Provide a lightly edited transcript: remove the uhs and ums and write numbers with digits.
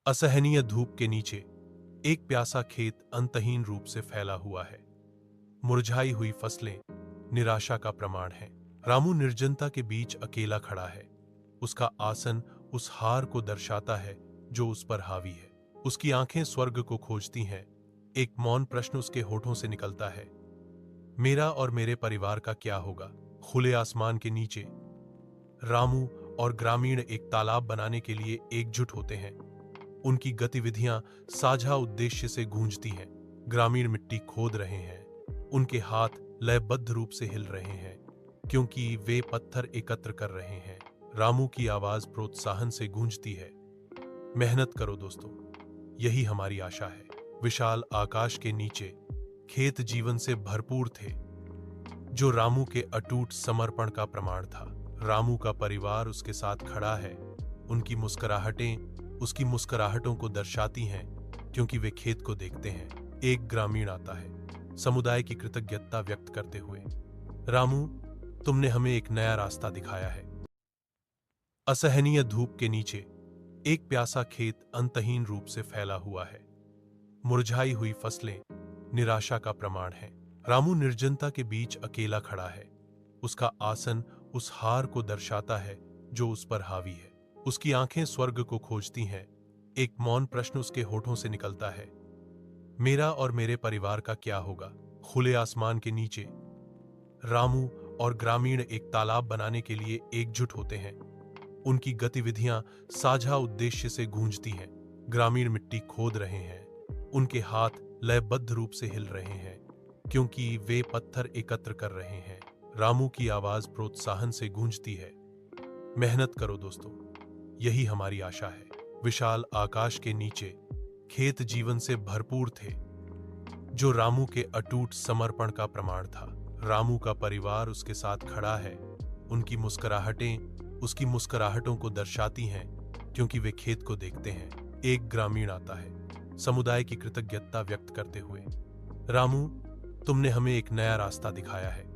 असहनीय धूप के नीचे एक प्यासा खेत अंतहीन रूप से फैला हुआ है। मुरझाई हुई फसलें निराशा का प्रमाण हैं। रामू निर्जनता के बीच अकेला खड़ा है। उसका आसन उस हार को दर्शाता है जो उस पर हावी है। उसकी आंखें स्वर्ग को खोजती हैं। एक मौन प्रश्न उसके होठों से निकलता है, मेरा और मेरे परिवार का क्या होगा? खुले आसमान के नीचे रामू और ग्रामीण एक तालाब बनाने के लिए एकजुट होते हैं। उनकी गतिविधियां साझा उद्देश्य से गूंजती हैं। ग्रामीण मिट्टी खोद रहे हैं। उनके हाथ लयबद्ध रूप से हिल रहे हैं क्योंकि वे पत्थर एकत्र कर रहे हैं। रामू की आवाज प्रोत्साहन से गूंजती है, मेहनत करो दोस्तों, यही हमारी आशा है। विशाल आकाश के नीचे खेत जीवन से भरपूर थे, जो रामू के अटूट समर्पण का प्रमाण था। रामू का परिवार उसके साथ खड़ा है। उनकी मुस्कुराहटें उसकी मुस्कुराहटों को दर्शाती हैं क्योंकि वे खेत को देखते हैं। एक ग्रामीण आता है, समुदाय की कृतज्ञता व्यक्त करते हुए, रामू, तुमने हमें एक नया रास्ता दिखाया है। असहनीय धूप के नीचे एक प्यासा खेत अंतहीन रूप से फैला हुआ है। मुरझाई हुई फसलें निराशा का प्रमाण हैं। रामू निर्जनता के बीच अकेला खड़ा है। उसका आसन उस हार को दर्शाता है जो उस पर हावी है। उसकी आंखें स्वर्ग को खोजती हैं। एक मौन प्रश्न उसके होठों से निकलता है, मेरा और मेरे परिवार का क्या होगा? खुले आसमान के नीचे रामू और ग्रामीण एक तालाब बनाने के लिए एकजुट होते हैं। उनकी गतिविधियां साझा उद्देश्य से गूंजती हैं। ग्रामीण मिट्टी खोद रहे हैं। उनके हाथ लयबद्ध रूप से हिल रहे हैं क्योंकि वे पत्थर एकत्र कर रहे हैं। रामू की आवाज प्रोत्साहन से गूंजती है, मेहनत करो दोस्तों, यही हमारी आशा है। विशाल आकाश के नीचे खेत जीवन से भरपूर थे, जो रामू के अटूट समर्पण का प्रमाण था। रामू का परिवार उसके साथ खड़ा है। उनकी मुस्कुराहटें उसकी मुस्कुराहटों को दर्शाती हैं क्योंकि वे खेत को देखते हैं। एक ग्रामीण आता है, समुदाय की कृतज्ञता व्यक्त करते हुए, रामू, तुमने हमें एक नया रास्ता दिखाया है।